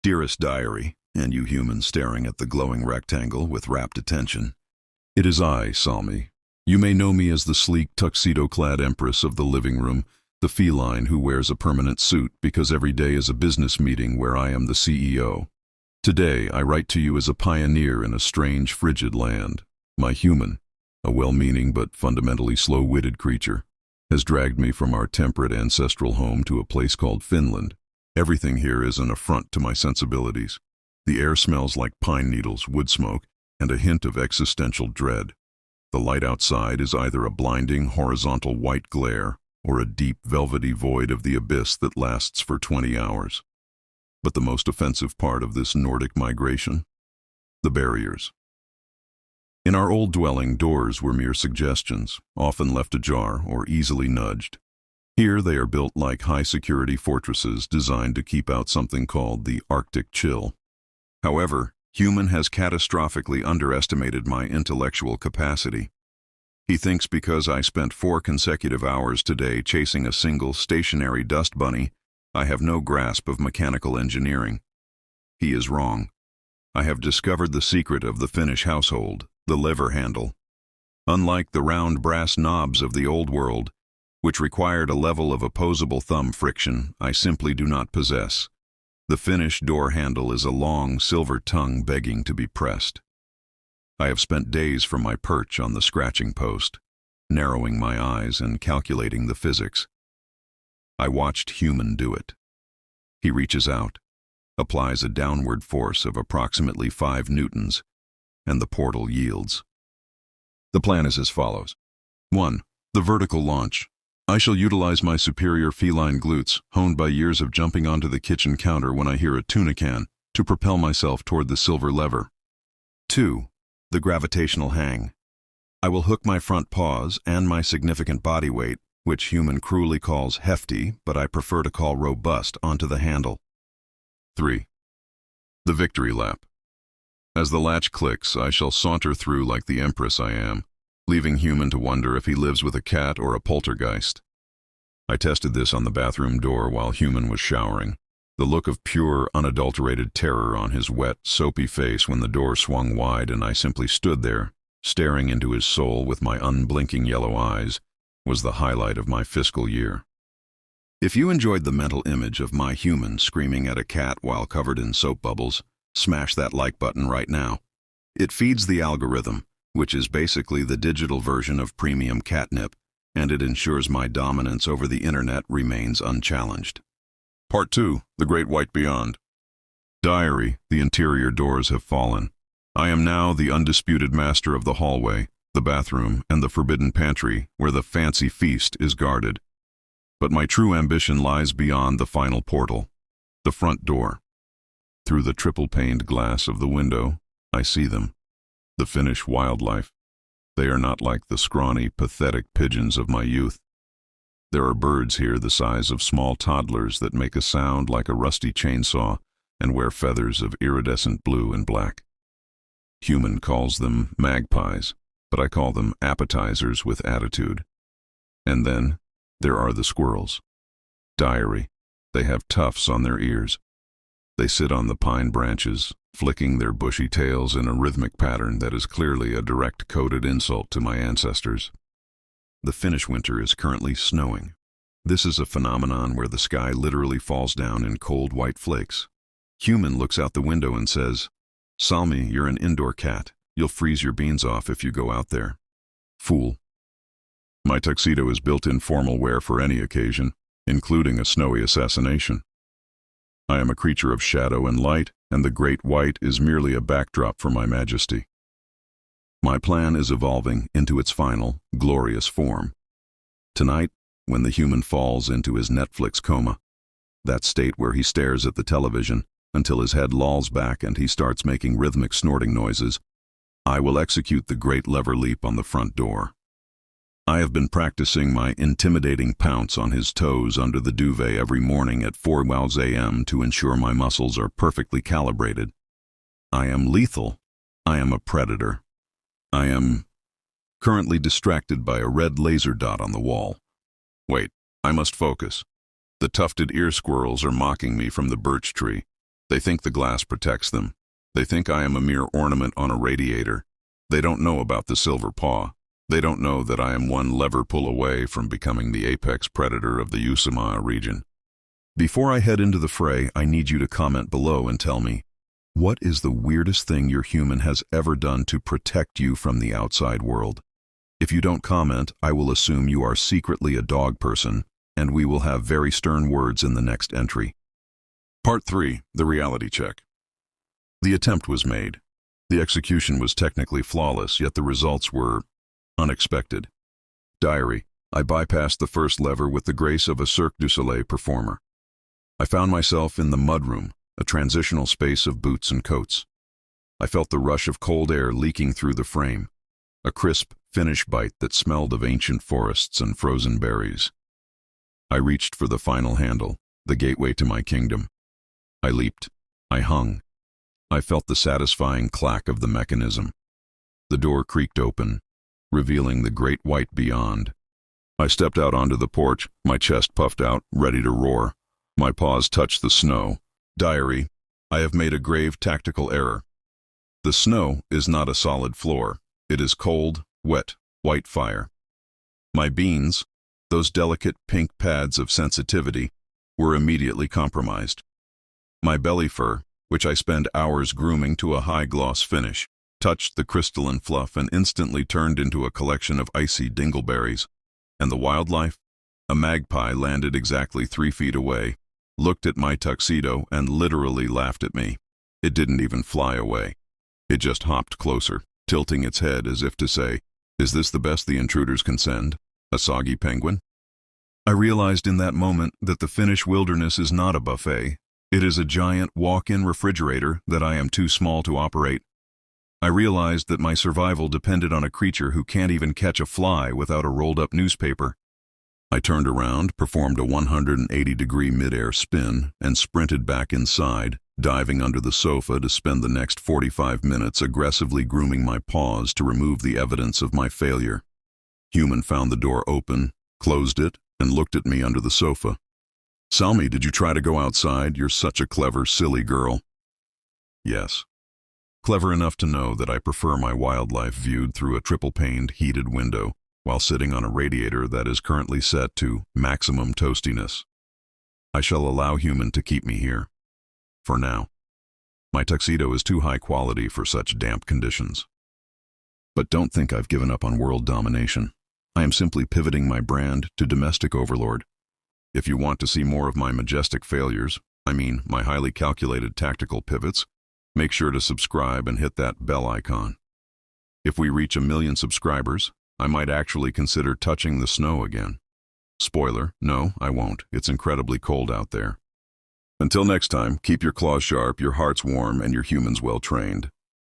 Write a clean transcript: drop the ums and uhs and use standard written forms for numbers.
Dearest diary, and you humans staring at the glowing rectangle with rapt attention. It is I, Salmi. You may know me as the sleek tuxedo-clad empress of the living room, the feline who wears a permanent suit because every day is a business meeting where I am the CEO. Today, I write to you as a pioneer in a strange, frigid land. My human, a well-meaning but fundamentally slow-witted creature, has dragged me from our temperate ancestral home to a place called Finland. Everything here is an affront to my sensibilities. The air smells like pine needles, wood smoke, and a hint of existential dread. The light outside is either a blinding, horizontal white glare or a deep, velvety void of the abyss that lasts for 20 hours. But the most offensive part of this Nordic migration? The barriers. In our old dwelling, doors were mere suggestions, often left ajar or easily nudged. Here they are built like high-security fortresses designed to keep out something called the Arctic chill. However, human has catastrophically underestimated my intellectual capacity. He thinks because I spent 4 consecutive hours today chasing a single stationary dust bunny, I have no grasp of mechanical engineering. He is wrong. I have discovered the secret of the Finnish household, the lever handle. Unlike the round brass knobs of the old world, which required a level of opposable thumb friction I simply do not possess, the Finnish door handle is a long silver tongue begging to be pressed. I have spent days from my perch on the scratching post, narrowing my eyes and calculating the physics. I watched human do it. He reaches out, applies a downward force of approximately 5 newtons, and the portal yields. The plan is as follows. 1. The vertical launch. I shall utilize my superior feline glutes, honed by years of jumping onto the kitchen counter when I hear a tuna can, to propel myself toward the silver lever. 2. The gravitational hang. I will hook my front paws and my significant body weight, which human cruelly calls hefty, but I prefer to call robust, onto the handle. 3. The victory lap. As the latch clicks, I shall saunter through like the empress I am, leaving human to wonder if he lives with a cat or a poltergeist. I tested this on the bathroom door while human was showering. The look of pure, unadulterated terror on his wet, soapy face when the door swung wide and I simply stood there, staring into his soul with my unblinking yellow eyes, was the highlight of my fiscal year. If you enjoyed the mental image of my human screaming at a cat while covered in soap bubbles, smash that like button right now. It feeds the algorithm, which is basically the digital version of premium catnip, and it ensures my dominance over the internet remains unchallenged. Part 2, The Great White Beyond. Diary, the interior doors have fallen. I am now the undisputed master of the hallway, the bathroom, and the forbidden pantry, where the fancy feast is guarded. But my true ambition lies beyond the final portal, the front door. Through the triple-paned glass of the window, I see them. The Finnish wildlife. They are not like the scrawny, pathetic pigeons of my youth. There are birds here the size of small toddlers that make a sound like a rusty chainsaw and wear feathers of iridescent blue and black. Human calls them magpies, but I call them appetizers with attitude. And then there are the squirrels. Diary. They have tufts on their ears. They sit on the pine branches, flicking their bushy tails in a rhythmic pattern that is clearly a direct coded insult to my ancestors. The Finnish winter is currently snowing. This is a phenomenon where the sky literally falls down in cold white flakes. Human looks out the window and says, "Salmi, you're an indoor cat. You'll freeze your beans off if you go out there." Fool. My tuxedo is built-in formal wear for any occasion, including a snowy assassination. I am a creature of shadow and light, and the great white is merely a backdrop for my majesty. My plan is evolving into its final, glorious form. Tonight, when the human falls into his Netflix coma, that state where he stares at the television until his head lolls back and he starts making rhythmic snorting noises, I will execute the great lever leap on the front door. I have been practicing my intimidating pounce on his toes under the duvet every morning at 4 a.m. to ensure my muscles are perfectly calibrated. I am lethal. I am a predator. I am currently distracted by a red laser dot on the wall. Wait, I must focus. The tufted ear squirrels are mocking me from the birch tree. They think the glass protects them. They think I am a mere ornament on a radiator. They don't know about the silver paw. They don't know that I am one lever pull away from becoming the apex predator of the Usamaa region. Before I head into the fray, I need you to comment below and tell me, what is the weirdest thing your human has ever done to protect you from the outside world? If you don't comment, I will assume you are secretly a dog person, and we will have very stern words in the next entry. Part 3, the reality check. The attempt was made. The execution was technically flawless, yet the results were unexpected. Diary, I bypassed the first lever with the grace of a Cirque du Soleil performer. I found myself in the mudroom, a transitional space of boots and coats. I felt the rush of cold air leaking through the frame, a crisp Finnish bite that smelled of ancient forests and frozen berries. I reached for the final handle, the gateway to my kingdom. I leaped. I hung. I felt the satisfying clack of the mechanism. The door creaked open, revealing the great white beyond. I stepped out onto the porch, my chest puffed out, ready to roar. My paws touched the snow. Diary, I have made a grave tactical error. The snow is not a solid floor. It is cold, wet, white fire. My beans, those delicate pink pads of sensitivity, were immediately compromised. My belly fur, which I spend hours grooming to a high-gloss finish, touched the crystalline fluff and instantly turned into a collection of icy dingleberries. And the wildlife? A magpie landed exactly 3 feet away, looked at my tuxedo and literally laughed at me. It didn't even fly away. It just hopped closer, tilting its head as if to say, "Is this the best the intruders can send? A soggy penguin?" I realized in that moment that the Finnish wilderness is not a buffet. It is a giant walk-in refrigerator that I am too small to operate. I realized that my survival depended on a creature who can't even catch a fly without a rolled-up newspaper. I turned around, performed a 180-degree mid-air spin, and sprinted back inside, diving under the sofa to spend the next 45 minutes aggressively grooming my paws to remove the evidence of my failure. Human found the door open, closed it, and looked at me under the sofa. "Salmi, did you try to go outside? You're such a clever, silly girl." Yes. Clever enough to know that I prefer my wildlife viewed through a triple-paned, heated window while sitting on a radiator that is currently set to maximum toastiness. I shall allow Human to keep me here. For now. My tuxedo is too high quality for such damp conditions. But don't think I've given up on world domination. I am simply pivoting my brand to domestic overlord. If you want to see more of my majestic failures, I mean my highly calculated tactical pivots, make sure to subscribe and hit that bell icon. If we reach 1 million subscribers, I might actually consider touching the snow again. Spoiler, no, I won't. It's incredibly cold out there. Until next time, keep your claws sharp, your hearts warm, and your humans well trained.